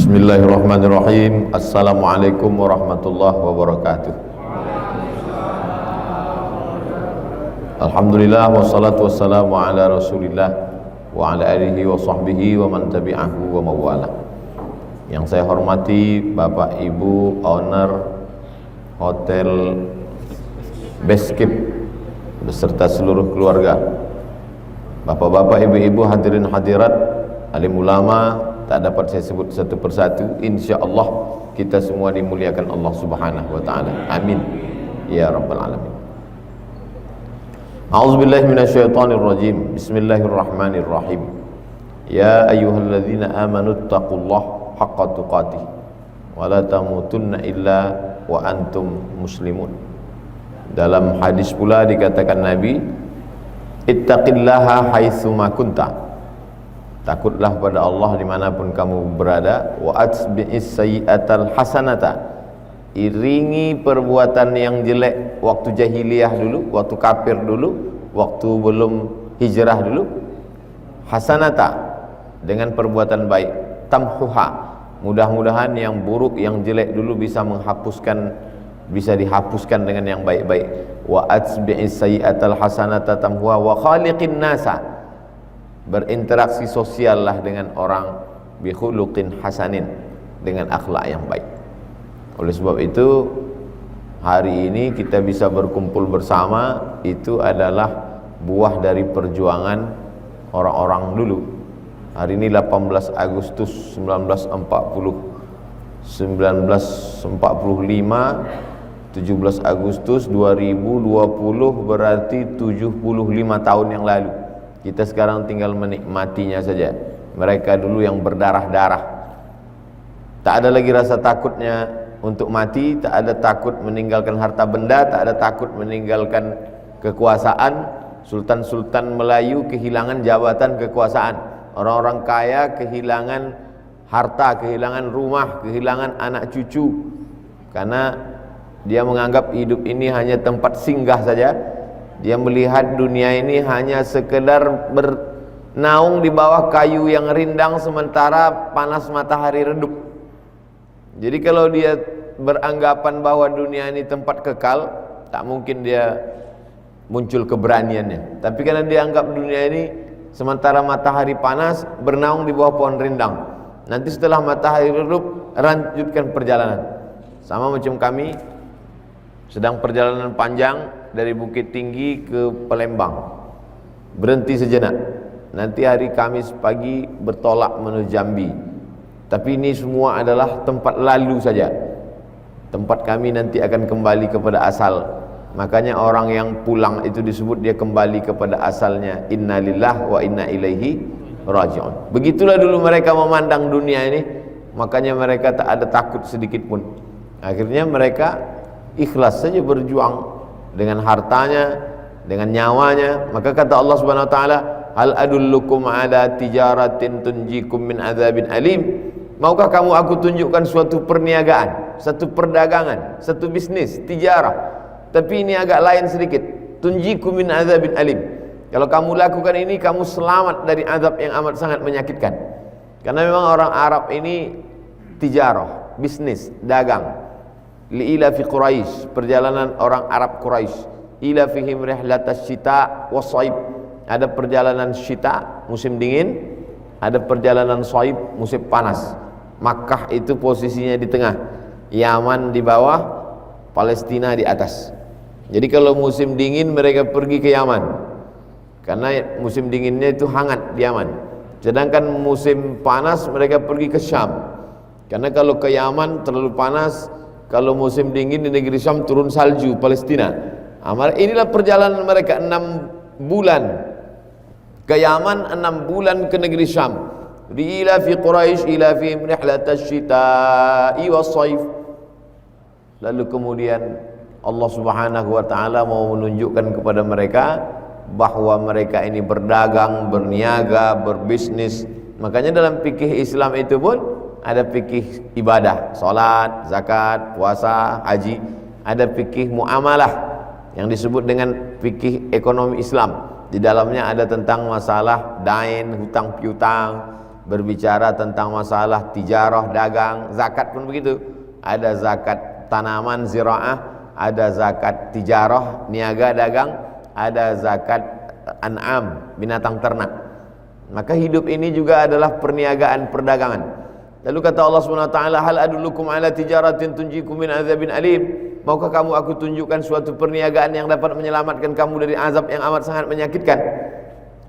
Bismillahirrahmanirrahim. Assalamualaikum warahmatullahi wabarakatuh. Alhamdulillah wassalatu wassalamu ala Rasulillah wa ala alihi wa sahbihi wa man tabi'ahu wa mawala. Yang saya hormati Bapak Ibu owner Hotel Beskip beserta seluruh keluarga, Bapak-bapak, ibu-ibu, hadirin hadirat, alim ulama, tak dapat saya sebut satu persatu. InsyaAllah kita semua dimuliakan Allah subhanahu wa ta'ala. Amin ya rabbal alamin. A'udzubillahi minasyaitonirrajim. Bismillahirrahmanirrahim. Ya ayyuhalladzina amanu taqullaha haqqa tuqatih wa la tamutunna illa wa antum muslimun. Dalam hadis pula dikatakan Nabi, ittaqillaha haitsuma kunta, takutlah pada Allah dimanapun kamu berada. Wa atbi'is sayyi'atal hasanata, iringi perbuatan yang jelek waktu jahiliyah dulu, waktu kafir dulu, waktu belum hijrah dulu. Hasanata, dengan perbuatan baik. Tamhuha, mudah-mudahan yang buruk, yang jelek dulu bisa dihapuskan dengan yang baik-baik. Wa atbi'is sayyi'atal hasanata tamhuha wa khaliqin nasa, berinteraksi sosial lah dengan orang bi khuluqin hasanin, dengan akhlak yang baik. Oleh sebab itu hari ini kita bisa berkumpul bersama, itu adalah buah dari perjuangan orang-orang dulu. Hari ini 18 Agustus 1945, 17 Agustus 2020, berarti 75 tahun yang lalu. Kita sekarang tinggal menikmatinya saja. Mereka dulu yang berdarah-darah, tak ada lagi rasa takutnya untuk mati, tak ada takut meninggalkan harta benda, tak ada takut meninggalkan kekuasaan. Sultan-sultan Melayu kehilangan jabatan kekuasaan, orang-orang kaya kehilangan harta, kehilangan rumah, kehilangan anak cucu, karena dia menganggap hidup ini hanya tempat singgah saja. Dia melihat dunia ini hanya sekedar bernaung di bawah kayu yang rindang sementara panas matahari redup. Jadi kalau dia beranggapan bahwa dunia ini tempat kekal, tak mungkin dia muncul keberaniannya. Tapi karena dia anggap dunia ini sementara matahari panas, bernaung di bawah pohon rindang, nanti setelah matahari redup lanjutkan perjalanan. Sama macam kami sedang perjalanan panjang dari Bukit Tinggi ke Palembang, berhenti sejenak, nanti hari Kamis pagi bertolak menuju Jambi. Tapi ini semua adalah tempat lalu saja. Tempat kami nanti akan kembali kepada asal. Makanya orang yang pulang itu disebut dia kembali kepada asalnya. Inna lillah wa inna ilaihi raji'un. Begitulah dulu mereka memandang dunia ini. Makanya mereka tak ada takut sedikit pun. Akhirnya mereka ikhlas saja berjuang dengan hartanya, dengan nyawanya. Maka kata Allah Subhanahu wa taala, hal adullukum ala tijaratin tunjikum min adzabin alim. Maukah kamu aku tunjukkan suatu perniagaan, satu perdagangan, satu bisnis, tijarah, tapi ini agak lain sedikit. Tunjikum min adzabin alim. Kalau kamu lakukan ini, kamu selamat dari azab yang amat sangat menyakitkan. Karena memang orang Arab ini tijarah, bisnis, dagang. Li'ila fi Quraisy, perjalanan orang Arab Quraisy. Ila fihim rihlatas syita was-shaib, ada perjalanan syita musim dingin, ada perjalanan shaib musim panas. Makkah itu posisinya di tengah, Yaman di bawah, Palestina di atas. Jadi kalau musim dingin mereka pergi ke Yaman, karena musim dinginnya itu hangat di Yaman. Sedangkan musim panas mereka pergi ke Syam, karena kalau ke Yaman terlalu panas. Kalau musim dingin di negeri Syam turun salju, Palestina. Inilah perjalanan mereka 6 bulan ke Yaman, 6 bulan ke negeri Syam. Ila fi Quraisy ila fi rihlatas syita'i was-shaif. Lalu kemudian Allah Subhanahu wa taala mau menunjukkan kepada mereka bahwa mereka ini berdagang, berniaga, berbisnis. Makanya dalam fikih Islam itu pun ada fikih ibadah, salat, zakat, puasa, haji. Ada fikih muamalah yang disebut dengan fikih ekonomi Islam. Di dalamnya ada tentang masalah dain, hutang piutang, berbicara tentang masalah tijarah, dagang. Zakat pun begitu, ada zakat tanaman ziraah, ada zakat tijarah, niaga dagang, ada zakat an'am, binatang ternak. Maka hidup ini juga adalah perniagaan, perdagangan. Lalu kata Allah Subhanahu wa taala, hal adullukum ala tijaratin tunjikum min azabin alim. Maukah kamu aku tunjukkan suatu perniagaan yang dapat menyelamatkan kamu dari azab yang amat sangat menyakitkan?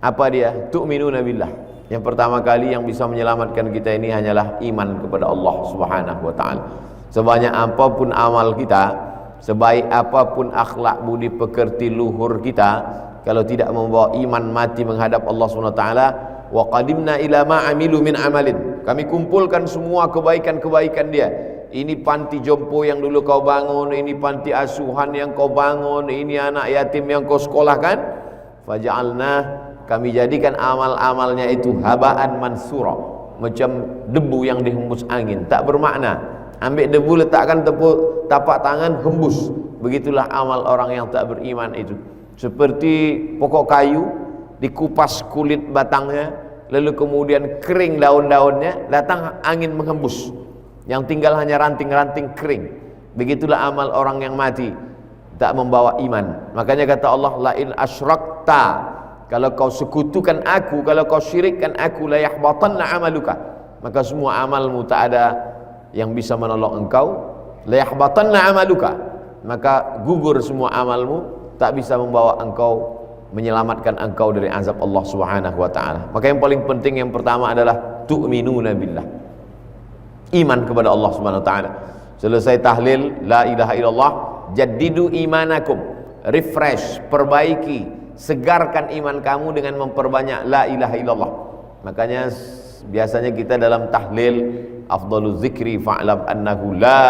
Apa dia? Tu'minuna billah. Yang pertama kali yang bisa menyelamatkan kita ini hanyalah iman kepada Allah Subhanahu wa taala. Sebanyak apapun amal kita, sebaik apapun akhlak budi pekerti luhur kita, kalau tidak membawa iman mati menghadap Allah Subhanahu wa taala, wa qadimna ila ma amilu min amalin. Kami kumpulkan semua kebaikan-kebaikan dia. Ini panti jompo yang dulu kau bangun, ini panti asuhan yang kau bangun, ini anak yatim yang kau sekolahkan. Faja'alna, kami jadikan amal-amalnya itu habaan mansura, macam debu yang dihembus angin, tak bermakna. Ambil debu letakkan tapak tangan, hembus. Begitulah amal orang yang tak beriman itu. Seperti pokok kayu, dikupas kulit batangnya, lalu kemudian kering daun-daunnya, datang angin menghembus, yang tinggal hanya ranting-ranting kering. Begitulah amal orang yang mati, tak membawa iman. Makanya kata Allah, la in asyrakta, kalau kau sekutukan aku, kalau kau syirikkan aku, la yahbatanna amaluka, maka semua amalmu tak ada yang bisa menolong engkau. La yahbatanna amaluka, maka gugur semua amalmu, tak bisa membawa engkau, menyelamatkan engkau dari azab Allah Subhanahu wa taala. Maka yang paling penting yang pertama adalah tu'minuna billah, iman kepada Allah Subhanahu wa taala. Selesai tahlil la ilaha illallah, jaddidu imanakum, refresh, perbaiki, segarkan iman kamu dengan memperbanyak la ilaha illallah. Makanya biasanya kita dalam tahlil, afdaluz zikri fa'lam annahu la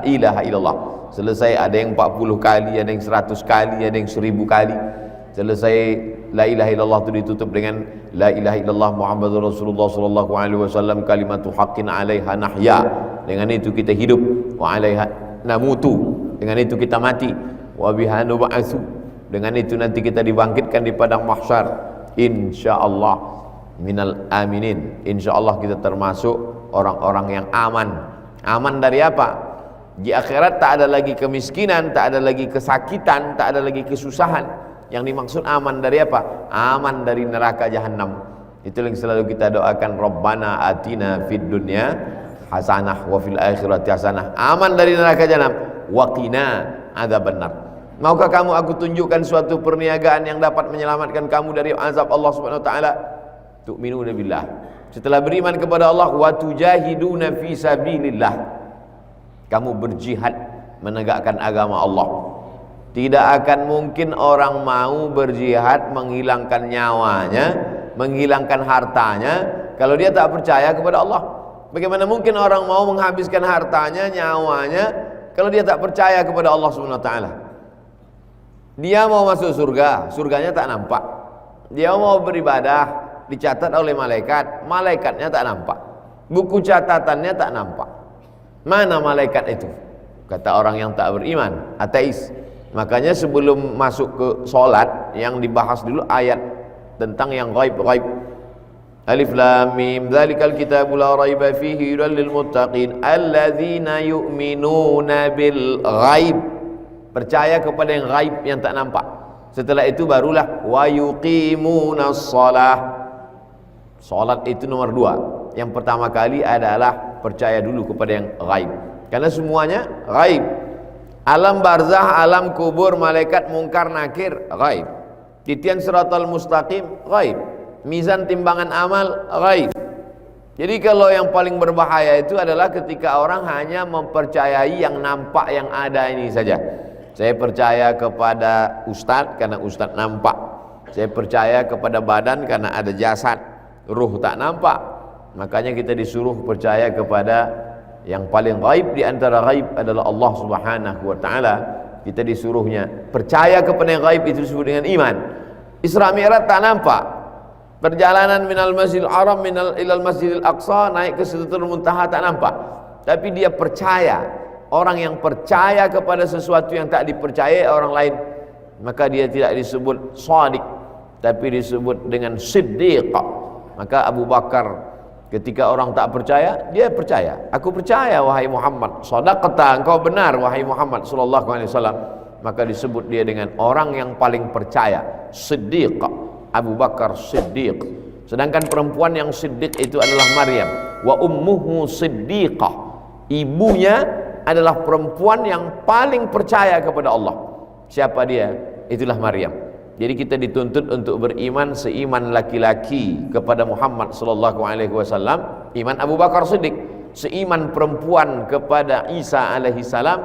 ilaha illallah. Selesai ada yang 40 kali, ada yang 100 kali, ada yang 1000 kali. Selesai la ilaha illallah itu ditutup dengan la ilaha illallah Muhammadur Rasulullah sallallahu alaihi wasallam kalimatu haqqin 'alaiha nahya. Dengan itu kita hidup, wa 'alaiha namutu. Dengan itu kita mati, wa biha nub'atsu. Dengan itu nanti kita dibangkitkan di padang mahsyar, insyaallah minal aminin. Insyaallah kita termasuk orang-orang yang aman. Aman dari apa? Di akhirat tak ada lagi kemiskinan, tak ada lagi kesakitan, tak ada lagi kesusahan. Yang dimaksud aman dari apa? Aman dari neraka jahanam. Itu yang selalu kita doakan, Rabbana atina fid dunya hasanah wa fil akhirati hasanah. Aman dari neraka jahanam, wa qina adzabannar. Maukah kamu aku tunjukkan suatu perniagaan yang dapat menyelamatkan kamu dari azab Allah Subhanahu wa taala? Tu'minuna billah. Setelah beriman kepada Allah, wa tujahiduna fi sabilillah, kamu berjihad menegakkan agama Allah. Tidak akan mungkin orang mau berjihad menghilangkan nyawanya, menghilangkan hartanya, kalau dia tak percaya kepada Allah. Bagaimana mungkin orang mau menghabiskan hartanya, nyawanya, kalau dia tak percaya kepada Allah Subhanahu wa taala? Dia mau masuk surga, surganya tak nampak. Dia mau beribadah, dicatat oleh malaikat, malaikatnya tak nampak. Buku catatannya tak nampak. Mana malaikat itu? Kata orang yang tak beriman, ateis. Makanya sebelum masuk ke solat, yang dibahas dulu ayat tentang yang ghaib-ghaib. Alif lam mim dzalikal kitabul la raiba fihi hudal lil muttaqin alladzina yu'minuna bil ghaib. Percaya kepada yang ghaib, yang tak nampak. Setelah itu barulah wa yuqimunas shalah. Salat itu nomor 2. Yang pertama kali adalah percaya dulu kepada yang ghaib, karena semuanya ghaib. Alam barzah, alam kubur, malaikat, mungkar, nakir, ghaib. Titian siratal mustaqim, ghaib. Mizan timbangan amal, ghaib. Jadi kalau yang paling berbahaya itu adalah ketika orang hanya mempercayai yang nampak, yang ada ini saja. Saya percaya kepada ustadz karena ustadz nampak. Saya percaya kepada badan karena ada jasad, ruh tak nampak. Makanya kita disuruh percaya kepada yang paling gaib di antara gaib adalah Allah Subhanahu wa taala. Kita disuruhnya percaya kepada yang gaib, itu disebut dengan iman. Isra Mi'raj tak nampak. Perjalanan minal Masjidil Haram ilal Masjidil Aqsa, naik ke Sidratul Muntaha tak nampak. Tapi dia percaya. Orang yang percaya kepada sesuatu yang tak dipercayai orang lain, maka dia tidak disebut shadiq, tapi disebut dengan siddiq. Maka Abu Bakar Ketika orang tak percaya, dia percaya. Aku percaya wahai Muhammad. Shadaqta, engkau benar wahai Muhammad sallallahu alaihi wasallam. Maka disebut dia dengan orang yang paling percaya, Siddiq, Abu Bakar Siddiq. Sedangkan perempuan yang Siddiq itu adalah Maryam, wa ummuhu Siddiqah. Ibunya adalah perempuan yang paling percaya kepada Allah. Siapa dia? Itulah Maryam. Jadi kita dituntut untuk beriman seiman laki-laki kepada Muhammad sallallahu alaihi wasallam, iman Abu Bakar Siddiq. Seiman perempuan kepada Isa alaihi salam,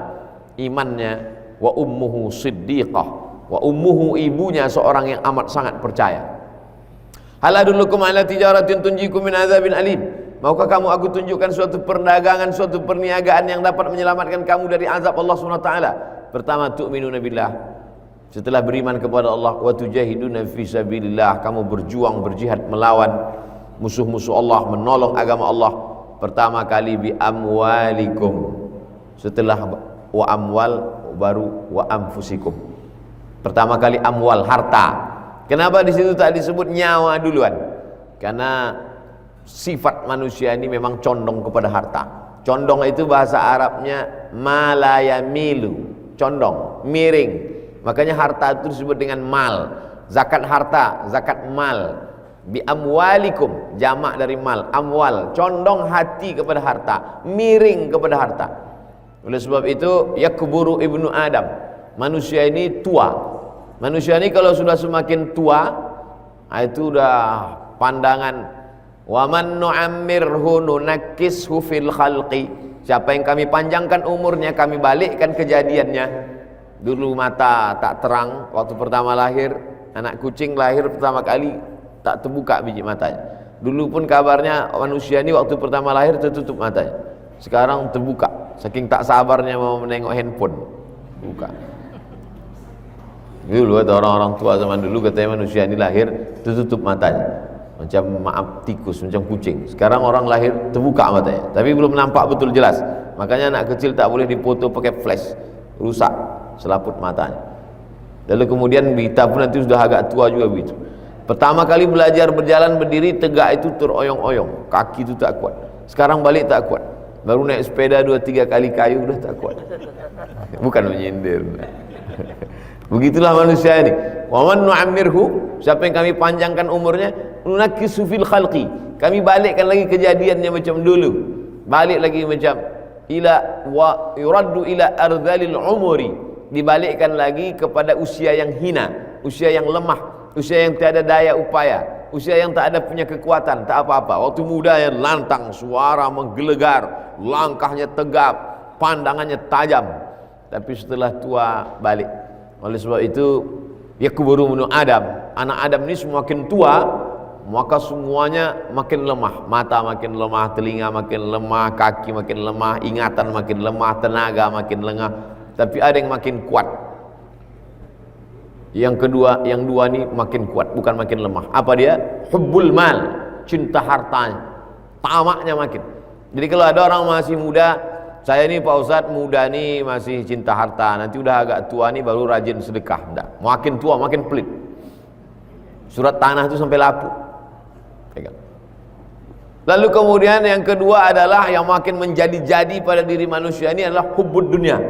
imannya wa ummuhu Siddiqah. Wa ummuhu, ibunya seorang yang amat sangat percaya. Hal adullukum ala tijaratin tunjikum min adzabin alim. Maukah kamu aku tunjukkan suatu perdagangan, suatu perniagaan yang dapat menyelamatkan kamu dari azab Allah Subhanahu wa taala? Pertama, tu'minuna billah. Setelah beriman kepada Allah, wa tujahiduna fi sabilillah, kamu berjuang, berjihad melawan musuh-musuh Allah, menolong agama Allah. Pertama kali bi amwalikum. Setelah wa amwal baru wa anfusikum. Pertama kali amwal, harta. Kenapa di situ tak disebut nyawa duluan? Karena sifat manusia ini memang condong kepada harta. Condong itu bahasa Arabnya malayamilu, condong, miring. Makanya harta itu disebut dengan mal. Zakat harta, zakat mal. Bi amwalikum, jamak dari mal, amwal, condong hati kepada harta, miring kepada harta. Oleh sebab itu yakburu ibnu Adam, manusia ini tua. Manusia ini kalau sudah semakin tua, itu udah pandangan wa man nu'ammirhu nunakkishu fil khalqi. Siapa yang kami panjangkan umurnya, kami balikkan kejadiannya. Dulu mata tak terang waktu pertama lahir, anak kucing lahir pertama kali tak terbuka biji matanya. Dulu pun kabarnya manusia ini waktu pertama lahir tertutup matanya. Sekarang terbuka, saking tak sabarnya mau menengok handphone, buka. Dulu ada orang-orang tua zaman dulu katanya manusia ini lahir tertutup matanya, macam maaf tikus, macam kucing. Sekarang orang lahir terbuka matanya, tapi belum nampak betul jelas. Makanya anak kecil tak boleh dipoto pakai flash, rusak selaput matanya. Lalu kemudian kita pun nanti sudah agak tua juga begitu. Pertama kali belajar berjalan berdiri tegak itu teroyong-oyong, kaki itu tak kuat. Sekarang balik tak kuat. Baru naik sepeda 2-3 kali kayu udah tak kuat. Bukan menyindir. Begitulah manusia ini. Wa man nu'ammirhu, siapa yang kami panjangkan umurnya, nunakkisu fil khalqi. Kami balikkan lagi kejadiannya macam dulu. Balik lagi macam ila wa yuraddu ila ardhalil umuri. Dibalikkan lagi kepada usia yang hina, usia yang lemah, usia yang tiada daya upaya, usia yang tak ada punya kekuatan, tak apa-apa. Waktu muda yang lantang, suara menggelegar, langkahnya tegap, pandangannya tajam. Tapi setelah tua balik. Oleh sebab itu yakburu ibnu Adam, anak Adam ini semakin tua maka semuanya makin lemah. Mata makin lemah, telinga makin lemah, kaki makin lemah, ingatan makin lemah, tenaga makin lengah. Tapi ada yang makin kuat. Yang kedua, yang dua ni makin kuat, bukan makin lemah. Apa dia? Hubbul mal, cinta hartanya, tamaknya makin. Jadi kalau ada orang masih muda, saya ni Pak Ustadz muda ni masih cinta harta, nanti udah agak tua ni baru rajin sedekah. Enggak, makin tua makin pelit. Surat tanah itu sampai lapuk. Lalu kemudian yang kedua adalah yang makin menjadi-jadi pada diri manusia ini adalah hubbud dunia.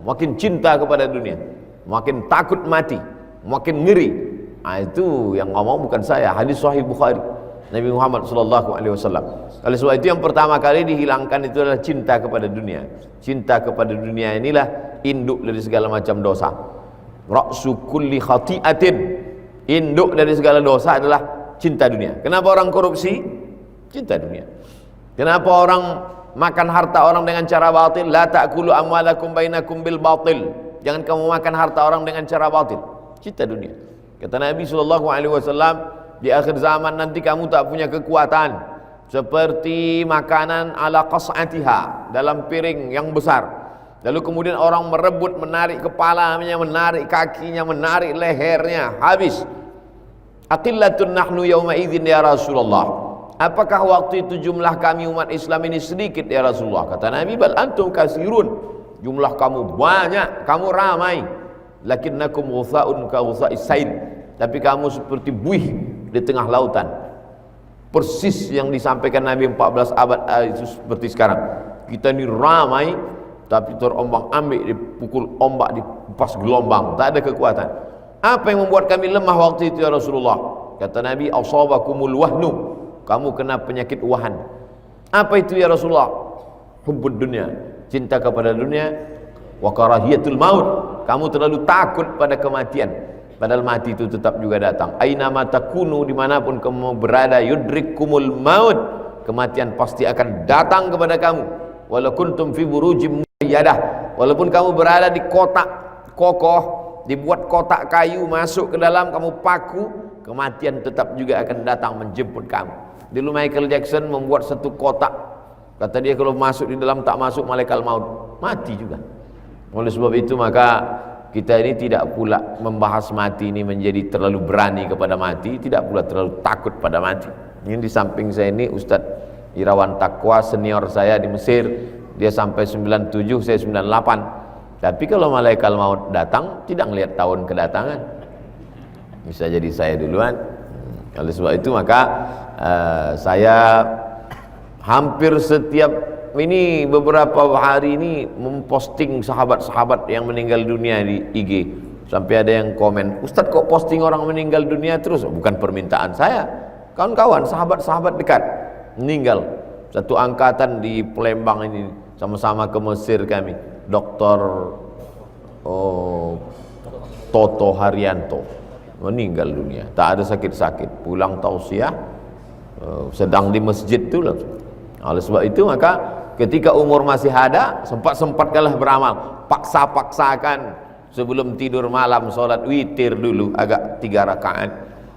Makin cinta kepada dunia, makin takut mati, makin ngeri. Itu yang ngomong bukan saya, hadis sahih Bukhari, Nabi Muhammad sallallahu alaihi wasallam. Oleh sebab itu yang pertama kali dihilangkan itu adalah cinta kepada dunia. Cinta kepada dunia inilah induk dari segala macam dosa. Ra'su kulli khati'atin, induk dari segala dosa adalah cinta dunia. Kenapa orang korupsi? Cinta dunia. Kenapa orang makan harta orang dengan cara batil? La ta'kulu amwalakum bainakum bil batil. Jangan kamu makan harta orang dengan cara batil. Cinta dunia. Kata Nabi sallallahu alaihi wasallam, di akhir zaman nanti kamu tak punya kekuatan seperti makanan ala qas'atiha, dalam piring yang besar. Lalu kemudian orang merebut, menarik kepalanya, menarik kakinya, menarik lehernya, habis. Aqillatun nahnu yawma idzin ya Rasulullah. Apakah waktu itu jumlah kami umat Islam ini sedikit ya Rasulullah? Kata Nabi, bal antum kasirun. Jumlah kamu banyak, kamu ramai. Lakinnakum ghutha'un ka ghutha'is sail. Tapi kamu seperti buih di tengah lautan. persis yang disampaikan Nabi 14 abad itu seperti sekarang. Kita ini ramai tapi terombang-ambing, dipukul ombak, dipas gelombang, tak ada kekuatan. Apa yang membuat kami lemah waktu itu ya Rasulullah? Kata Nabi, asabakumul wahnu, kamu kena penyakit wahan. Apa itu ya Rasulullah? Hubbud dunia, cinta kepada dunia, wa karahiyatul maut, kamu terlalu takut pada kematian, padahal mati itu tetap juga datang. Aina ma takunu, dimanapun kamu berada, yudrikkumul maut, kematian pasti akan datang kepada kamu. Walau kuntum fi burujim muayyadah, walaupun kamu berada di kotak kokoh, dibuat kotak kayu, masuk ke dalam kamu paku, kematian tetap juga akan datang menjemput kamu. Dulu Michael Jackson membuat satu kotak, kata dia kalau masuk di dalam tak masuk malaikat maut, mati juga. Oleh sebab itu maka kita ini tidak pula membahas mati ini menjadi terlalu berani kepada mati, tidak pula terlalu takut pada mati. Ini di samping saya ini Ustadz Irawan Taqwa, senior saya di Mesir, dia sampai 97, saya 98. Tapi kalau malaikat maut datang, tidak melihat tahun kedatangan, bisa jadi saya duluan. Oleh sebab itu maka saya hampir setiap ini beberapa hari ini memposting sahabat-sahabat yang meninggal dunia di IG. Sampai ada yang komen, Ustadz kok posting orang meninggal dunia terus? Bukan permintaan saya, kawan-kawan, sahabat-sahabat dekat meninggal. Satu angkatan di Palembang ini, sama-sama ke Mesir kami, Dr. Toto Haryanto meninggal dunia, tak ada sakit-sakit, pulang tausiah, sedang di masjid itu langsung. Oleh sebab itu maka ketika umur masih ada, sempat-sempatkanlah beramal, paksa-paksakan sebelum tidur malam sholat witir dulu agak 3 rakaat.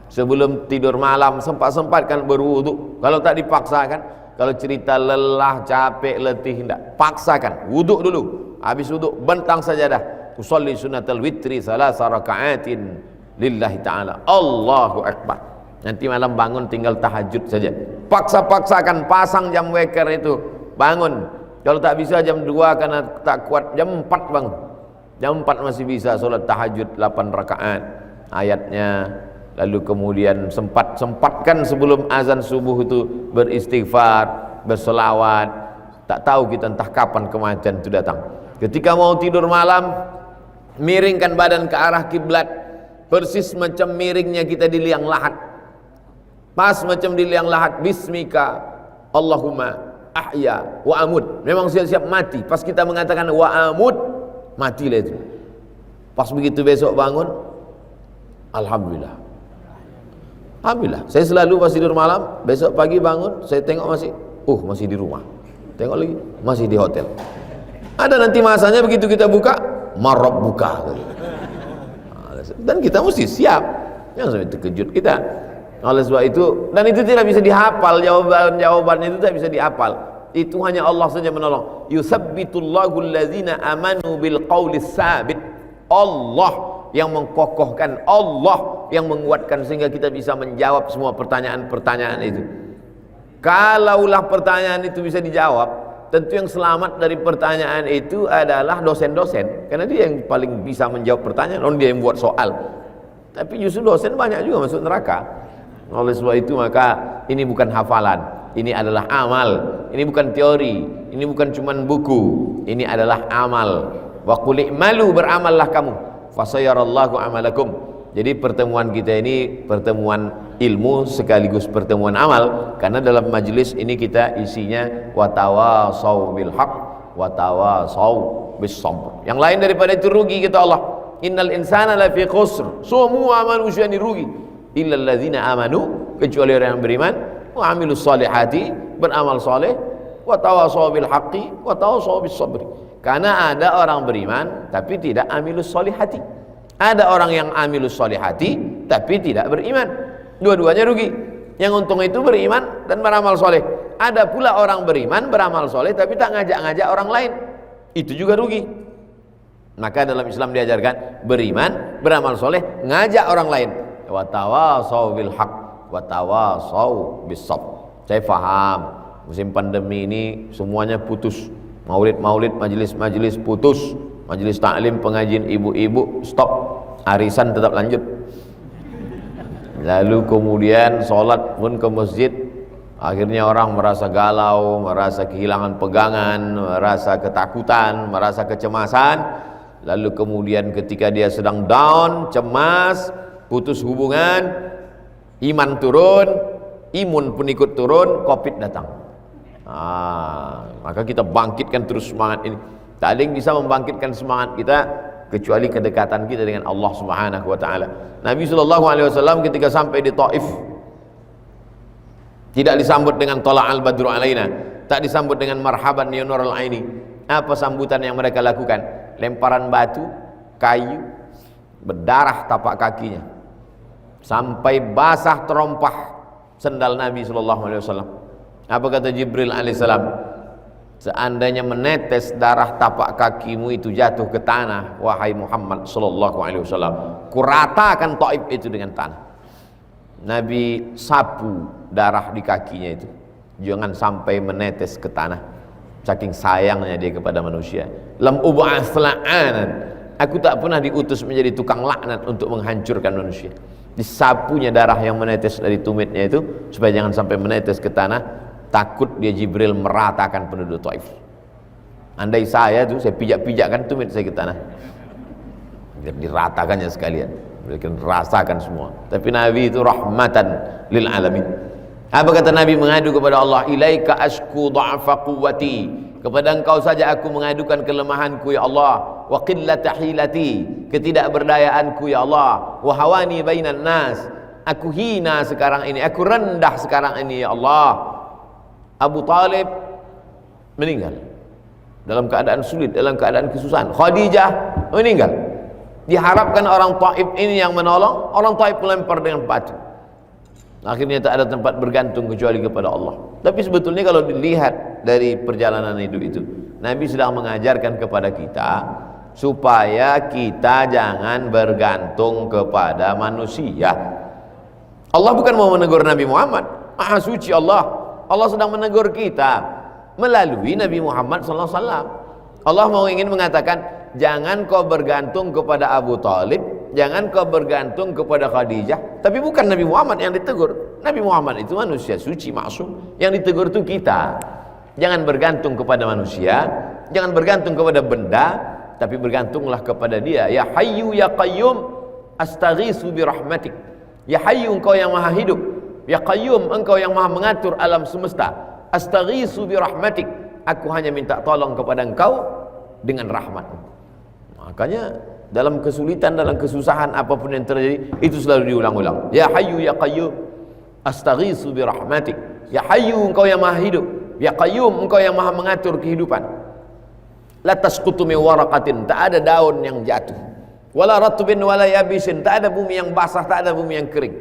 Sebelum tidur malam sempat-sempatkan berwudu. Kalau tak dipaksakan, kalau cerita lelah, capek, letih, tidak, paksakan wudu dulu. Habis wudu bentang sajadah, usolli sunnatal witri salasa rakaatin lillahi ta'ala, Allahu akbar. Nanti malam bangun tinggal tahajud saja. Paksa-paksakan, pasang jam weker itu, bangun. Kalau tak bisa jam 2 karena tak kuat, jam 4 bangun. Jam 4 masih bisa sholat tahajud 8 rakaat ayatnya. Lalu kemudian sempatkan sebelum azan subuh itu beristighfar, berselawat. Tak tahu kita entah kapan kematian itu datang. Ketika mau tidur malam, miringkan badan ke arah kiblat, persis macam miringnya kita di liang lahat. Pas macam di liang lahat, bismika Allahumma ahya wa amut. Memang siap-siap mati. Pas kita mengatakan wa amut, matilah itu. Pas begitu besok bangun, alhamdulillah. Alhamdulillah, saya selalu pas tidur malam, besok pagi bangun, saya tengok masih di rumah. Tengok lagi, masih di hotel. Ada nanti masanya begitu kita buka, marab buka. Dan kita mesti siap, jangan sampai terkejut kita. Oleh sebab itu, dan itu tidak bisa dihafal, jawaban-jawabannya itu tidak bisa dihafal. Itu hanya Allah saja menolong. Yusabbitullahu allazina amanu bil qawlis sabit. Allah yang mengkokohkan, Allah yang menguatkan sehingga kita bisa menjawab semua pertanyaan-pertanyaan itu. Kalaulah pertanyaan itu bisa dijawab, tentu yang selamat dari pertanyaan itu adalah dosen-dosen, karena dia yang paling bisa menjawab pertanyaan, dia yang buat soal. Tapi justru dosen banyak juga masuk neraka. Oleh sebab itu maka ini bukan hafalan, ini adalah amal. Ini bukan teori, ini bukan cuman buku, ini adalah amal. Wa qul i'malu, beramallah kamu, fasayarallahu amalakum. Jadi pertemuan kita ini pertemuan ilmu sekaligus pertemuan amal, karena dalam majelis ini kita isinya watawasau bil haq watawasau bis sabr. Yang lain daripada itu rugi, kata Allah. Innal insana lafi khusr, semua manusia ini rugi, illal ladzina amanu, kecuali orang yang beriman, wa amilus salihati, beramal saleh, watawasau bil haqqi watawasau bis sabr. Karena ada orang beriman tapi tidak amilus solihati, ada orang yang amilus solihati tapi tidak beriman. Dua-duanya rugi. Yang untung itu beriman dan beramal soleh. Ada pula orang beriman, beramal soleh tapi tak ngajak-ngajak orang lain, itu juga rugi. Maka dalam Islam diajarkan beriman, beramal soleh, ngajak orang lain. Watawasau bil haq watawasau bis sabr. Saya faham musim pandemi ini semuanya putus. Maulid, majelis putus, majelis taklim, pengajian ibu-ibu stop, arisan tetap lanjut. Lalu kemudian sholat pun ke masjid Akhirnya orang merasa galau, merasa kehilangan pegangan, merasa ketakutan, merasa kecemasan. Lalu kemudian ketika dia sedang down, cemas, putus hubungan, iman turun, imun pun ikut turun, Covid datang. Maka kita bangkitkan terus semangat ini. Tak ada yang bisa membangkitkan semangat kita kecuali kedekatan kita dengan Allah Subhanahu wa taala. Nabi sallallahu alaihi wasallam ketika sampai di Taif tidak disambut dengan tala'al badru alaina, tak disambut dengan marhaban ya nurul aini. Apa sambutan yang mereka lakukan? Lemparan batu, kayu, berdarah tapak kakinya sampai basah terompah sendal Nabi sallallahu alaihi wasallam. Apa kata Jibril alaihissalam? Seandainya menetes darah tapak kakimu itu jatuh ke tanah, wahai Muhammad sallallahu alaihi wasallam, kuratakan Taif itu dengan tanah. Nabi sapu darah di kakinya itu, jangan sampai menetes ke tanah. Saking sayangnya dia kepada manusia. Lam ub'ats la'anan, aku tak pernah diutus menjadi tukang laknat untuk menghancurkan manusia. Disapunya darah yang menetes dari tumitnya itu supaya jangan sampai menetes ke tanah. Takut dia Jibril meratakan penduduk Taif. Andai saya tuh, saya pijak-pijakkan tumit saya ke tanah, biar diratakannya sekalian, biar rasakan semua. Tapi Nabi itu rahmatan lil alamin. Apa kata Nabi mengadu kepada Allah? Ilaika ashku dha'fa quwwati, kepada engkau saja aku mengadukan kelemahanku ya Allah, wa qillata hilati, ketidakberdayaanku ya Allah, wa hawani bainan nas, aku hina sekarang ini, aku rendah sekarang ini ya Allah. Abu Talib meninggal dalam keadaan sulit, dalam keadaan kesusahan. Khadijah meninggal. Diharapkan orang Taif ini yang menolong, orang Taif melempar dengan batu. Akhirnya tak ada tempat bergantung kecuali kepada Allah. Tapi sebetulnya kalau dilihat dari perjalanan hidup itu, Nabi sedang mengajarkan kepada kita supaya kita jangan bergantung kepada manusia. Allah bukan mau menegur Nabi Muhammad, Maha Suci Allah. Allah sedang menegur kita melalui Nabi Muhammad SAW. Allah mau ingin mengatakan, jangan kau bergantung kepada Abu Talib, jangan kau bergantung kepada Khadijah. Tapi bukan Nabi Muhammad yang ditegur. Nabi Muhammad itu manusia suci, maksum. Yang ditegur itu kita. Jangan bergantung kepada manusia, jangan bergantung kepada benda, tapi bergantunglah kepada Dia. Ya Hayyu ya Qayyum, astaghiitsu bi rahmatik. Ya Hayyu, engkau yang maha hidup. Ya Qayyum, engkau yang maha mengatur alam semesta. Astaghiitsu bi rahmatik, aku hanya minta tolong kepada engkau dengan rahmat. Makanya dalam kesulitan, dalam kesusahan apapun yang terjadi, itu selalu diulang-ulang. Ya Hayyu ya Qayyum, astaghiitsu bi rahmatik. Ya Hayyu, engkau yang maha hidup. Ya Qayyum, engkau yang maha mengatur kehidupan. La tasqutu min waraqatin, tak ada daun yang jatuh. Wala ratbin wala yabisin, tak ada bumi yang basah, tak ada bumi yang kering,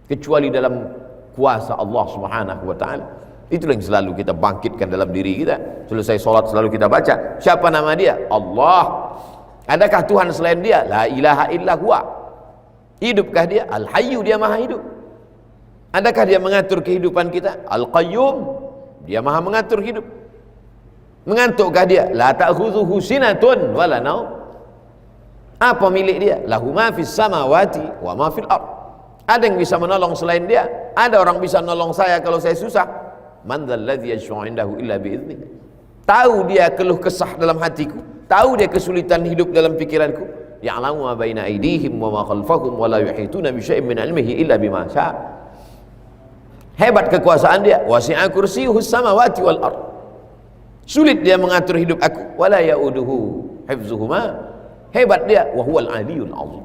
kecuali dalam kuasa Allah Subhanahu wa ta'ala. Itulah yang selalu kita bangkitkan dalam diri kita. Selesai sholat selalu kita baca, siapa nama Dia? Allah. Adakah Tuhan selain Dia? La ilaha illa huwa. Hidupkah Dia? Al-Hayyu, Dia maha hidup. Adakah Dia mengatur kehidupan kita? Al-Qayyum, Dia maha mengatur hidup. Mengantukkah Dia? La ta'khudhuhu sinatun wala naum. Apa milik Dia? Lahu ma fis samawati wa ma fil ardh. Ada yang bisa menolong selain Dia? Ada orang bisa menolong saya kalau saya susah? Man dzalladzi yashfa'u 'indahu illa bi'idznih. Tahu Dia keluh kesah dalam hatiku, tahu Dia kesulitan hidup dalam pikiranku. Ya'lamu ma baina aydihim wa ma khalfahum wa la yuhituna bi syai'in min 'ilmihi illa bima syaa'. Hebat kekuasaan Dia. Wasi'a kursiyyuhus samawati wal ardh. Sulit Dia mengatur hidup aku. Wala ya'uduhu hifdzuhuma. Hebat Dia. Wa huwal 'aliyyul 'azim.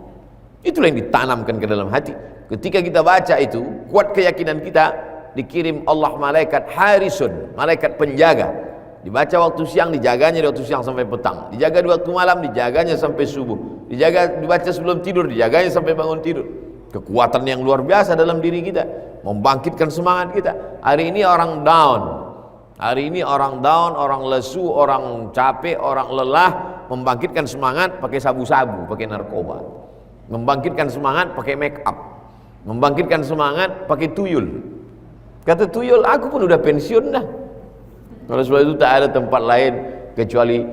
Itulah yang ditanamkan ke dalam hati. Ketika kita baca itu, kuat keyakinan kita. Dikirim Allah malaikat harisun, malaikat penjaga. Dibaca waktu siang, dijaganya di waktu siang sampai petang. Dijaga di waktu malam, dijaganya sampai subuh. Dibaca sebelum tidur, dijaganya sampai bangun tidur. Kekuatan yang luar biasa dalam diri kita, membangkitkan semangat kita. Hari ini orang down, hari ini orang down, orang lesu, orang capek, orang lelah. Membangkitkan semangat pakai sabu-sabu, pakai narkoba. Membangkitkan semangat pakai make up. Membangkitkan semangat pakai tuyul. Kata tuyul, aku pun udah pensiun dah. Kalau sebab itu tak ada tempat lain kecuali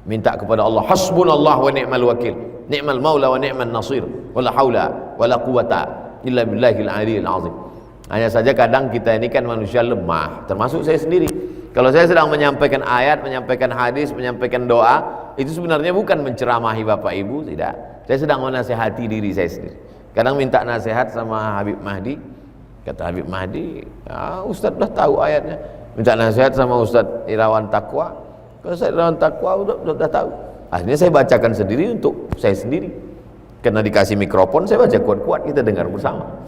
minta kepada Allah. Hasbunallah wa ni'mal wakil, ni'mal maula wa ni'mal nasir, wala haula wala quwata illa billahil aliyyil azim. Hanya saja kadang kita ini kan manusia lemah, termasuk saya sendiri. Kalau saya sedang menyampaikan ayat, menyampaikan hadis, menyampaikan doa, itu sebenarnya bukan menceramahi Bapak Ibu, tidak. Saya sedang menasehati diri saya sendiri. Kadang minta nasihat sama Habib Mahdi, kata Habib Mahdi, Ustaz udah tahu ayatnya. Minta nasihat sama Ustaz Irawan Taqwa, kalau Ustaz Irawan Taqwa udah tahu. Akhirnya saya bacakan sendiri untuk saya sendiri. Karena dikasih mikrofon, saya baca kuat-kuat, kita dengar bersama.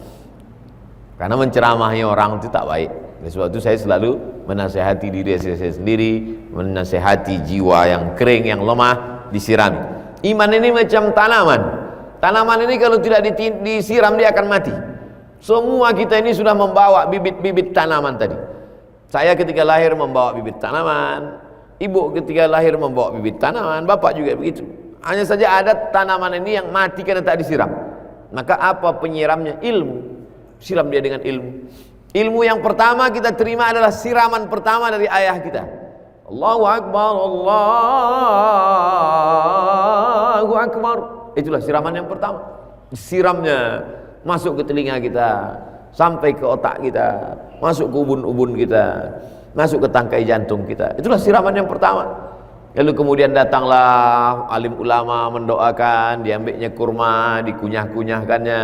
Karena menceramahi orang itu tak baik. Oleh sebab itu saya selalu menasehati diri saya sendiri, menasehati jiwa yang kering, yang lemah, disirami. Iman ini macam tanaman. Tanaman ini kalau tidak disiram dia akan mati. Semua kita ini sudah membawa bibit-bibit tanaman tadi. Saya ketika lahir membawa bibit tanaman, ibu ketika lahir membawa bibit tanaman, bapak juga begitu. Hanya saja ada tanaman ini yang mati karena tak disiram. Maka apa penyiramnya? Ilmu. Siram dia dengan ilmu. Ilmu yang pertama kita terima adalah siraman pertama dari ayah kita. Allahu Akbar, Allahu Akbar. Itulah siraman yang pertama. Siramnya masuk ke telinga kita, sampai ke otak kita, masuk ke ubun-ubun kita, masuk ke tangkai jantung kita. Itulah siraman yang pertama. Lalu kemudian datanglah alim ulama mendoakan, diambilnya kurma, dikunyah-kunyahkannya,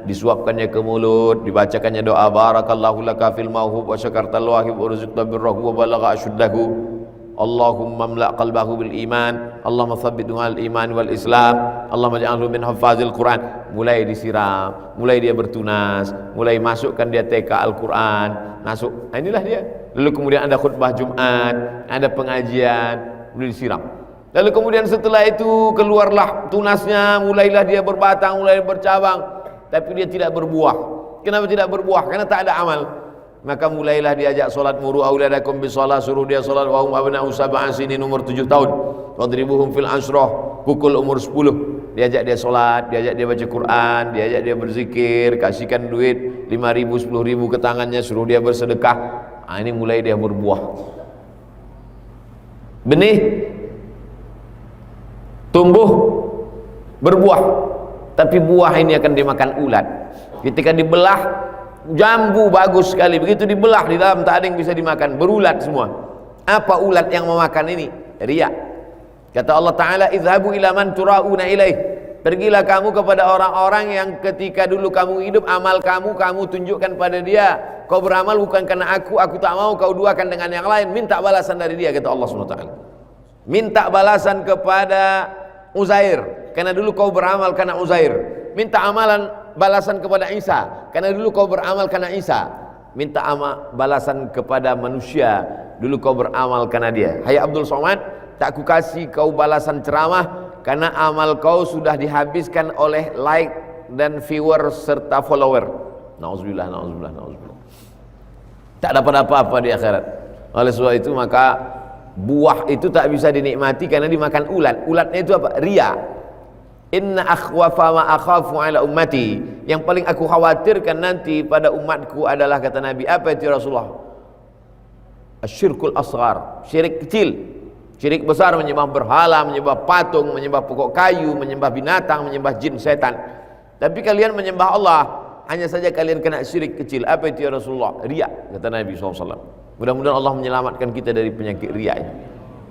disuapkannya ke mulut, dibacakannya doa barakallahu laka fil mauhub wa syakartal wahib wa rizqta birrahu wa balagha asyuddahu. Allahumma mla' qalbahu bil iman, Allahumma thabbithu al iman wal islam, Allahumma ja'alhu min hafazil Quran. Mulai disiram, mulai dia bertunas, mulai masukkan dia TK Al-Quran, masuk. Nah, inilah dia. Lalu kemudian ada khutbah Jumat, ada pengajian, mulai disiram. Lalu kemudian setelah itu keluarlah tunasnya, mulailah dia berbatang, mulai bercabang, tapi dia tidak berbuah. Kenapa tidak berbuah? Karena tak ada amal. Maka mulailah diajak solat, muru auladakum bisalah, suruh dia solat wa hum abna'u sab'an sinin, umur 7 tahun. Wadribuhum fil ansroh, pukul umur 10. Diajak dia solat, diajak dia baca Quran, diajak dia berzikir, kasihkan duit 5.000, 10.000 ke tangannya, suruh dia bersedekah. Nah, ini mulai dia berbuah. Benih tumbuh berbuah, tapi buah ini akan dimakan ulat. Ketika dibelah, jambu bagus sekali, begitu dibelah di dalam tak ada yang bisa dimakan, berulat semua. Apa ulat yang memakan ini? Riya. Kata Allah Ta'ala, idhabu ila man tura'una ilaih, pergilah kamu kepada orang-orang yang ketika dulu kamu hidup, amal kamu tunjukkan pada dia. Kau beramal bukan karena aku tak mau, kau duakan dengan yang lain. Minta balasan dari dia, kata Allah SWT. Minta balasan kepada Uzair, karena dulu kau beramal karena Uzair. Minta balasan kepada Isa, karena dulu kau beramal karena Isa. Minta balasan kepada manusia, dulu kau beramal karena dia. Hai Abdul Somad, tak ku kasih kau balasan ceramah, karena amal kau sudah dihabiskan oleh like dan viewer serta follower. Nauzubillah, nauzubillah, nauzubillah. Tak dapat apa-apa di akhirat. Oleh sebab itu maka buah itu tak bisa dinikmati karena dimakan ulat. Ulatnya itu apa? Riya. Inna akhwafa ma akhafu ala ummati, yang paling aku khawatirkan nanti pada umatku adalah, kata Nabi, apa itu Rasulullah? Asyirkul asghar, syirik kecil. Syirik besar menyembah berhala, menyembah patung, menyembah pokok kayu, menyembah binatang, menyembah jin, setan. Tapi kalian menyembah Allah, hanya saja kalian kena syirik kecil. Apa itu ya Rasulullah? Riya, kata Nabi SAW. Mudah-mudahan Allah menyelamatkan kita dari penyakit riya ini.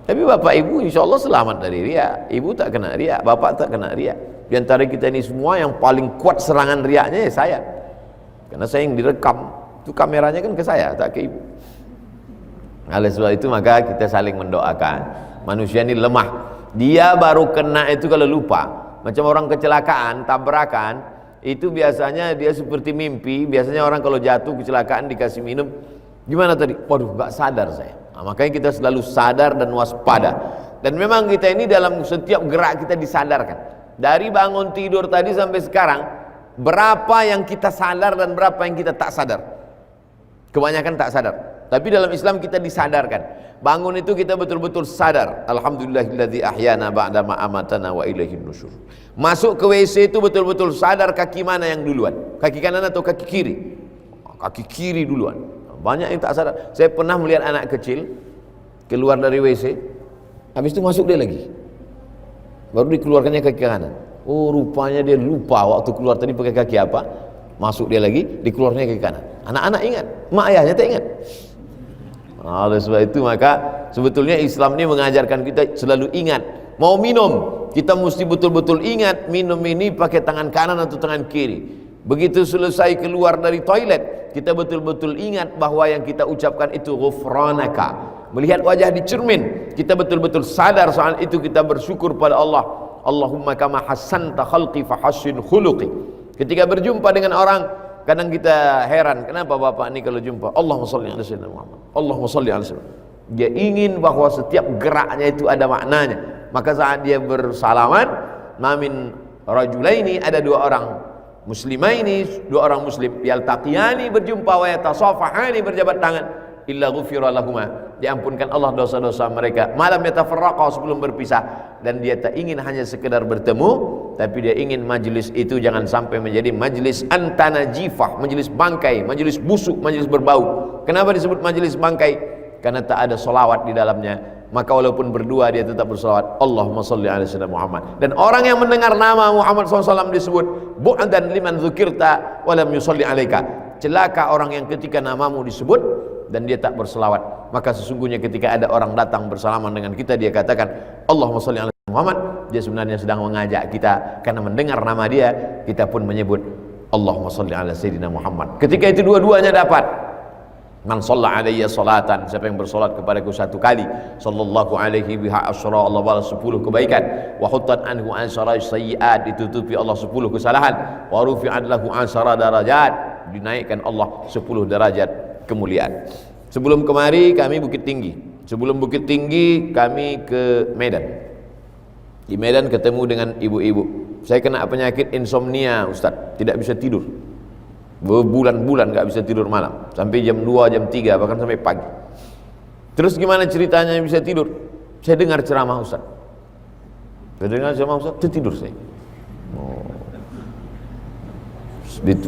Tapi bapak ibu insya Allah selamat dari riya. Ibu tak kena riya, bapak tak kena riya. Di antara kita ini semua yang paling kuat serangan riyanya ya saya. Karena saya yang direkam, itu kameranya kan ke saya, tak ke ibu. Oleh sebab itu maka kita saling mendoakan. Manusia ini lemah. Dia baru kena itu kalau lupa. Macam orang kecelakaan, tabrakan, itu biasanya dia seperti mimpi. Biasanya orang kalau jatuh kecelakaan dikasih minum, gimana tadi? Waduh, gak sadar saya. Nah, makanya kita selalu sadar dan waspada. Dan memang kita ini dalam setiap gerak kita disadarkan. Dari bangun tidur tadi sampai sekarang, berapa yang kita sadar dan berapa yang kita tak sadar? Kebanyakan tak sadar. Tapi dalam Islam kita disadarkan. Bangun itu kita betul-betul sadar. Alhamdulillahilladzi ahyana ba'da ma amatana wa ilaihin nusyur. Masuk ke WC itu betul-betul sadar kaki mana yang duluan, kaki kanan atau kaki kiri. Kaki kiri duluan. Banyak yang tak sadar. Saya pernah melihat anak kecil keluar dari WC, habis itu masuk dia lagi, baru dikeluarkannya kaki kanan. Oh, rupanya dia lupa waktu keluar tadi pakai kaki apa, masuk dia lagi, dikeluarnya ke kanan. Anak-anak ingat, mak ayahnya tak ingat. Oleh sebab itu maka sebetulnya Islam ini mengajarkan kita selalu ingat. Mau minum, kita mesti betul-betul ingat minum ini pakai tangan kanan atau tangan kiri. Begitu selesai keluar dari toilet, kita betul-betul ingat bahwa yang kita ucapkan itu ghufranaka. Melihat wajah di cermin, kita betul-betul sadar soal itu, kita bersyukur pada Allah. Allahumma kama hassanta khalqi fahassin khuluqi. Ketika berjumpa dengan orang, kadang kita heran, kenapa bapak ini kalau jumpa Allahumma sholli ala sayyidina Muhammad, Allahumma sholli ala sayyidina. Dia ingin bahwa setiap geraknya itu ada maknanya. Maka saat dia bersalaman, mamin rajulaini, ada dua orang muslimaini, dua orang muslim, yaltaqiyani, berjumpa, wa yatasafahani, berjabat tangan, illa ghufira lahuma, diampunkan Allah dosa-dosa mereka, malam yatafarraqa, sebelum berpisah. Dan dia tak ingin hanya sekedar bertemu, tapi dia ingin majlis itu jangan sampai menjadi majlis antanajifah, majlis bangkai, majlis busuk, majlis berbau. Kenapa disebut majlis bangkai? Karena tak ada solawat di dalamnya. Maka walaupun berdua dia tetap bersolawat, Allahumma sholli ala sayyidina Muhammad. Dan orang yang mendengar nama Muhammad SAW disebut, bu'dan liman dzukirta wa lam yusolli alaika. Celaka orang yang ketika namamu disebut dan dia tak berselawat. Maka sesungguhnya ketika ada orang datang bersalaman dengan kita, dia katakan Allahumma sholli ala sayyidina Muhammad, dia sebenarnya sedang mengajak kita, karena mendengar nama dia, kita pun menyebut Allahumma sholli ala sayyidina Muhammad. Ketika itu dua-duanya dapat. Man shalla alayya salatan, siapa yang bersolat kepadaku satu kali, sallallahu alaihi biha asyra, Allah balas 10 kebaikan. Wa huttat anhu asyara sayyi'at, ditutupi Allah 10 kesalahan. Wa rufi'at lahu asyara darajat, dinaikkan Allah 10 derajat kemuliaan. Sebelum kemari kami Bukit Tinggi. Sebelum Bukit Tinggi kami ke Medan. Di Medan ketemu dengan ibu-ibu. Saya kena penyakit insomnia, Ustaz, tidak bisa tidur. Berbulan-bulan gak bisa tidur malam, sampai jam 2, jam 3, bahkan sampai pagi. Terus gimana ceritanya bisa tidur? Saya dengar ceramah Ustaz. Saya dengar ceramah Ustaz, tertidur saya.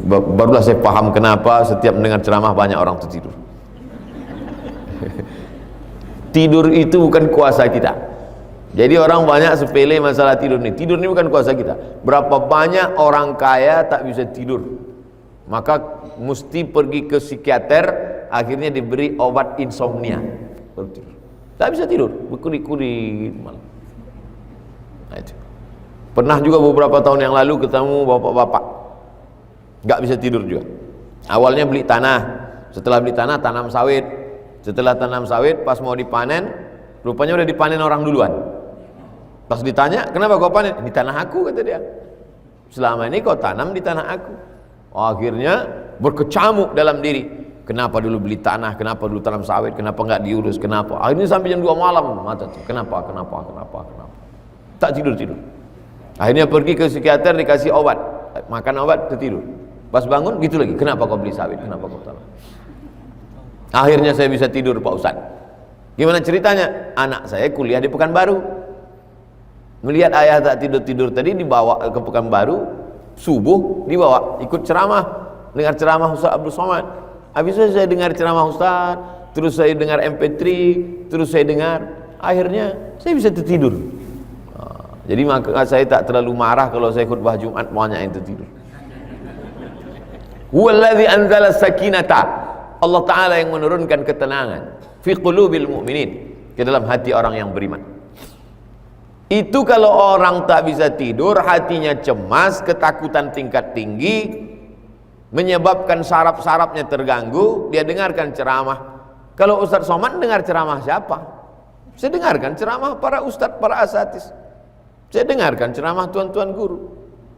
Barulah saya paham kenapa setiap mendengar ceramah banyak orang tertidur. Tidur itu bukan kuasa kita. Jadi orang banyak sepele masalah tidur ini. Tidur ini bukan kuasa kita. Berapa banyak orang kaya tak bisa tidur, maka mesti pergi ke psikiater, akhirnya diberi obat insomnia, baru tidur. Tak bisa tidur, berkulit-kulit malam. Nah itu. Pernah juga beberapa tahun yang lalu ketemu bapak-bapak, nggak bisa tidur juga. Awalnya beli tanah, setelah beli tanah tanam sawit, setelah tanam sawit pas mau dipanen, rupanya udah dipanen orang duluan. Pas ditanya, kenapa kau panen? Ini tanah aku, kata dia. Selama ini kau tanam di tanah aku. Akhirnya berkecamuk dalam diri, kenapa dulu beli tanah, kenapa dulu tanam sawit, kenapa nggak diurus, kenapa? Akhirnya sampai jam 2 malam mata tuh, kenapa, tak tidur. Akhirnya pergi ke psikiater, dikasih obat, makan obat, tertidur. Pas bangun gitu lagi, kenapa kau beli sawit, kenapa kau tanam? Akhirnya saya bisa tidur, Pak Ustadz. Gimana ceritanya? Anak saya kuliah di Pekanbaru, melihat ayah tak tidur tadi, dibawa ke Pekanbaru. Subuh dibawa ikut ceramah, dengar ceramah Ustaz Abdul Somad. Habis itu saya dengar ceramah Ustaz, terus saya dengar MP3, terus saya dengar, akhirnya saya bisa tertidur. Jadi maka saya tak terlalu marah kalau saya khutbah Jumat banyak yang tertidur. Huwallazi anzala sakinata, Allah Ta'ala yang menurunkan ketenangan fi qulubil mu'minin, ke dalam hati orang yang beriman. Itu kalau orang tak bisa tidur, hatinya cemas, ketakutan tingkat tinggi, menyebabkan saraf-sarafnya terganggu, dia dengarkan ceramah. Kalau Ustaz Somad dengar ceramah siapa? Saya dengarkan ceramah para ustaz, para asatis. Saya dengarkan ceramah tuan-tuan guru.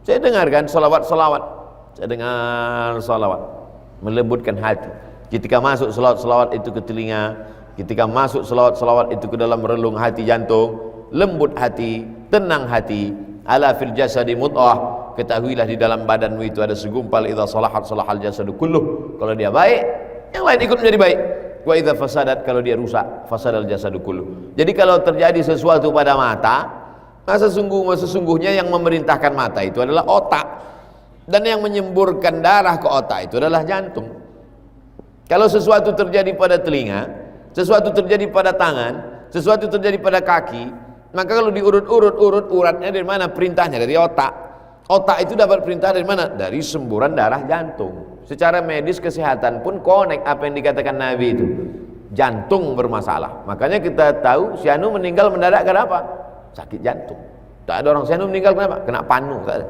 Saya dengarkan salawat-salawat. Saya dengar salawat, melembutkan hati. Ketika masuk salawat-salawat itu ke telinga, ketika masuk salawat-salawat itu ke dalam relung hati, jantung, lembut hati, tenang hati. Ala fil jasadi mud'ah, ketahuilah di dalam badanmu itu ada segumpal, idza salahat salahal jasadu kulluh, kalau dia baik yang lain ikut menjadi baik. Wa idza fasadat, kalau dia rusak, fasadal jasadu kulluh. Jadi kalau terjadi sesuatu pada mata, sesungguhnya yang memerintahkan mata itu adalah otak, dan yang menyemburkan darah ke otak itu adalah jantung. Kalau sesuatu terjadi pada telinga, sesuatu terjadi pada tangan, sesuatu terjadi pada kaki, maka kalau diurut-urut, uratnya dari mana? Perintahnya dari otak. Otak itu dapat perintah dari mana? Dari semburan darah jantung. Secara medis kesehatan pun connect apa yang dikatakan Nabi itu. Jantung bermasalah. Makanya kita tahu si Anu meninggal mendadak karena apa? Sakit jantung. Tak ada orang si Anu meninggal kenapa? Kena panu, tak ada.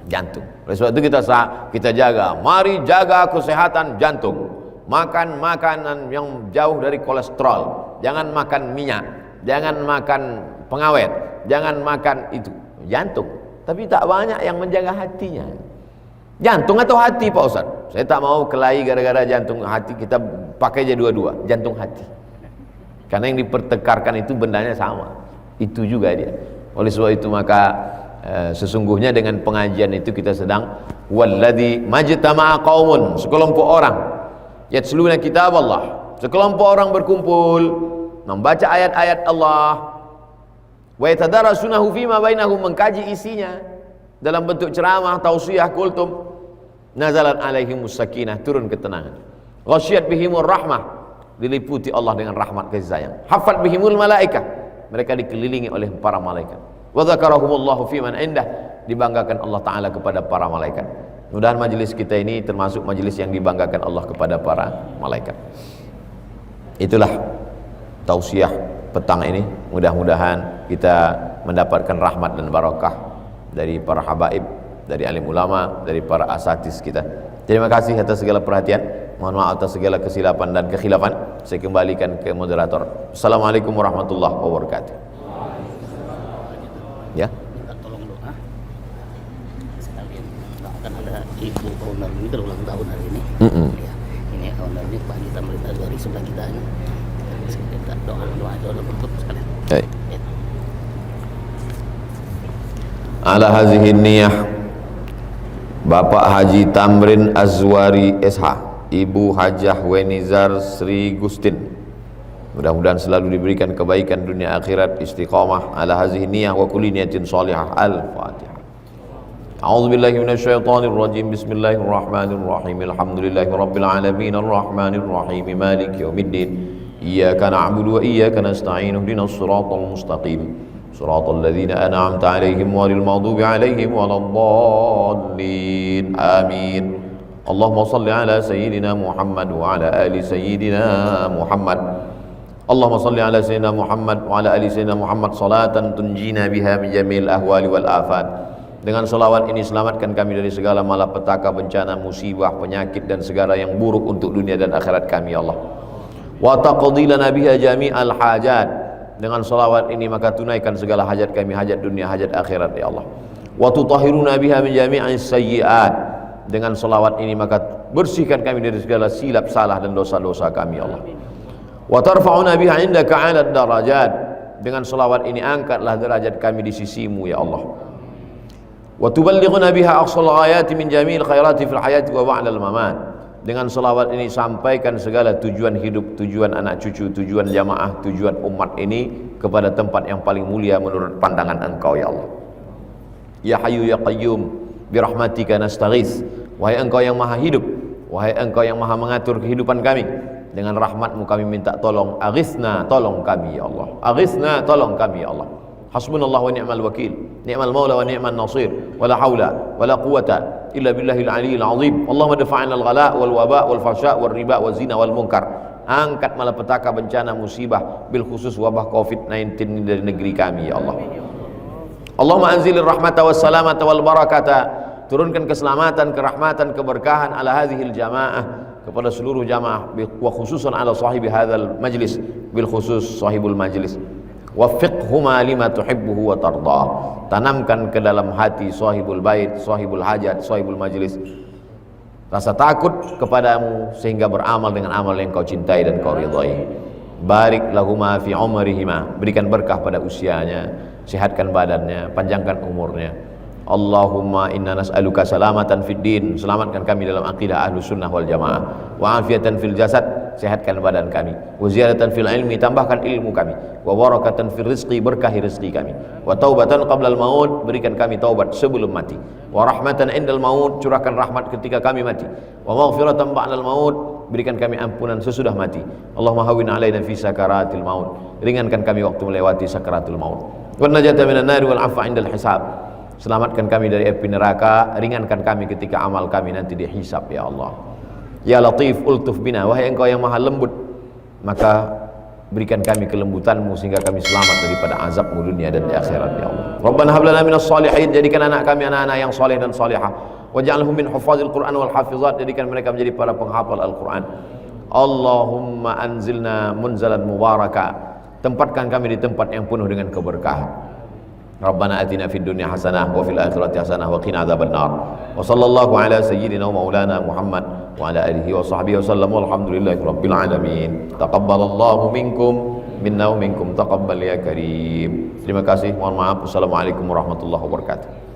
Jantung. Oleh sebab itu kita jaga. Mari jaga kesehatan jantung. Makan makanan yang jauh dari kolesterol. Jangan makan minyak. Jangan makan pengawet. Jangan makan itu. Jantung. Tapi tak banyak yang menjaga hatinya. Jantung atau hati Pak Ustaz? Saya tak mau kelahi gara-gara jantung hati. Kita pakai aja dua-dua. Jantung hati. Karena yang dipertekarkan itu bendanya sama. Itu juga dia. Oleh sebab itu maka sesungguhnya dengan pengajian itu kita sedang walladzi majtama'a qaumun, sekelompok orang yatluna kitab Allah, sekelompok orang berkumpul membaca ayat-ayat Allah, wa yatadarasunahu fima bainahum, mengkaji isinya dalam bentuk ceramah, tausiah, kultum, nazalat alaihimus sakinah, turun ketenangan, ghasyiyat bihimur rahmah, diliputi Allah dengan rahmat kasih sayang, hafat bihimul malaikah, mereka dikelilingi oleh para malaikat, wa dzakarahumullahu fiman indah, dibanggakan Allah Ta'ala kepada para malaikat. Mudah-mudahan majelis kita ini termasuk majelis yang dibanggakan Allah kepada para malaikat. Itulah tausiah petang ini. Mudah-mudahan kita mendapatkan rahmat dan barakah dari para habaib, dari alim ulama, dari para asatiz kita. Terima kasih atas segala perhatian. Mohon maaf atas segala kesilapan dan kekhilafan. Saya kembalikan ke moderator. Assalamualaikum warahmatullahi wabarakatuh. Ya. Minta tolong doa sekalian doakan ada ibu owner ini berulang tahun hari ini. Ya, ini ownernya Pak Gita Melita dari sebelah kita ini. Kita doa untuk sekalian. Hey. Ya. Ala hazihi niyah Bapak Haji Tamrin Azwari SH, Ibu Hajah Wenizar Sri Gustin, mudah-mudahan selalu diberikan kebaikan dunia akhirat, istiqamah ala hazihi niyah wa kulli niyatin salihah. Al-Fatihah. A'udzu billahi minasyaitonir rajim. Bismillahirrahmanirrahim. Alhamdulillahi rabbil alamin arrahmanir rahim maliki yaumiddin. Iyyaka na'budu wa iyyaka nasta'in. Ihdinas siratal mustaqim. Siratal ladzina an'amta 'alaihim ghairil maghdubi 'alaihim waladdallin. Amin. Allahumma shalli ala sayyidina Muhammad wa ala ali sayyidina Muhammad. Allahumma salli ala sayyidina Muhammad wa ala ali sayyidina Muhammad salatan tunjina biha min jamil ahwali wal afat. Dengan selawat ini selamatkan kami dari segala malapetaka, bencana, musibah, penyakit dan segala yang buruk untuk dunia dan akhirat kami ya Allah. Wa taqdi lana biha jami'al hajat. Dengan selawat ini maka tunaikan segala hajat kami, hajat dunia, hajat akhirat ya Allah. Wa tutahhiruna biha min jami'is sayyi'at. Dengan selawat ini maka bersihkan kami dari segala silap salah dan dosa-dosa kami ya Allah. Wa tarfa'una biha 'indaka 'ala darajat. Dengan selawat ini angkatlah derajat kami di sisimu ya Allah. Wa tuballighuna biha aqsal ghayati min jami'il khairati fil hayati wa ba'dal mamat. Dengan selawat ini sampaikan segala tujuan hidup, tujuan anak cucu, tujuan jamaah, tujuan umat ini kepada tempat yang paling mulia menurut pandangan Engkau ya Allah. Ya Hayyu ya Qayyum birahmatika nastaghits. Wahai Engkau yang maha hidup, wahai Engkau yang maha mengatur kehidupan kami, dengan rahmatmu kami minta tolong. Aghithna, tolong kami ya Allah. Aghithna, tolong kami ya Allah. Hasbunallah wa ni'mal wakil, ni'mal maula wa ni'man nasir, wala haula wala quwata illa billahil aliyyil azim. Allahumma dafa'na al-ghala wal waba wal fahsya wal riba wal zina wal munkar. Angkat malapetaka, bencana, musibah, bil khusus wabah Covid-19 dari negeri kami ya Allah. Allahumma anzilir rahmata was salamata wal barakata. Turunkan keselamatan, kerahmatan, keberkahan ala hadhil jamaah, kepada seluruh jamaah, wa khususan ala sahibi hadzal majlis, bil khusus sahibul majlis. Waffiqhuma lima tuhibbuhu wa tardah. Tanamkan ke dalam hati sahibul bait, sahibul hajat, sahibul majlis rasa takut kepadamu sehingga beramal dengan amal yang kau cintai dan kau ridhai. Barik lahuma fi umrihima, berikan berkah pada usianya, sehatkan badannya, panjangkan umurnya. Allahumma inna nas'aluka salamatan fid din, selamatkan kami dalam akidah ahlus sunnah wal jamaah, wa afiatan fil jasad, sehatkan badan kami, wa ziyadatan fil ilmi, tambahkan ilmu kami, wa barakatan fil rizqi, berkahi rezeki kami, wa taubatan qabla al maut, berikan kami taubat sebelum mati, wa rahmatan indal maut, curahkan rahmat ketika kami mati, wa maghfiratan ba'dal maut, berikan kami ampunan sesudah mati. Allahumma hawwin alaina fi sakaratil maut, ringankan kami waktu melewati sakaratul maut, wa najata minan nari wal 'afwa indal hisab. Selamatkan kami dari api neraka, ringankan kami ketika amal kami nanti dihisab ya Allah. Ya Latif ultuf bina, wahai Engkau yang maha lembut, maka berikan kami kelembutan-Mu sehingga kami selamat daripada azab-Mu dunia dan di akhirat ya Allah. Rabbana hab lana minas shalihin, jadikan anak kami anak-anak yang saleh dan salihah. Waj'alhum min hufazil Qur'an wal hafizat, jadikan mereka menjadi para penghafal Al-Qur'an. Allahumma anzilna munzalan mubaraka, tempatkan kami di tempat yang penuh dengan keberkahan. Rabbana atina fid dunya hasanah wa fil akhirati hasanah wa qina adzabannar. Wa sallallahu ala sayyidina wa maulana Muhammad wa ala alihi wa sahbihi wa sallam. Walhamdulillahi rabbil alamin. Taqabbalallahu minkum minna wa minkum taqabbal ya karim. Terima kasih. Mohon maaf. Wassalamualaikum warahmatullahi wabarakatuh.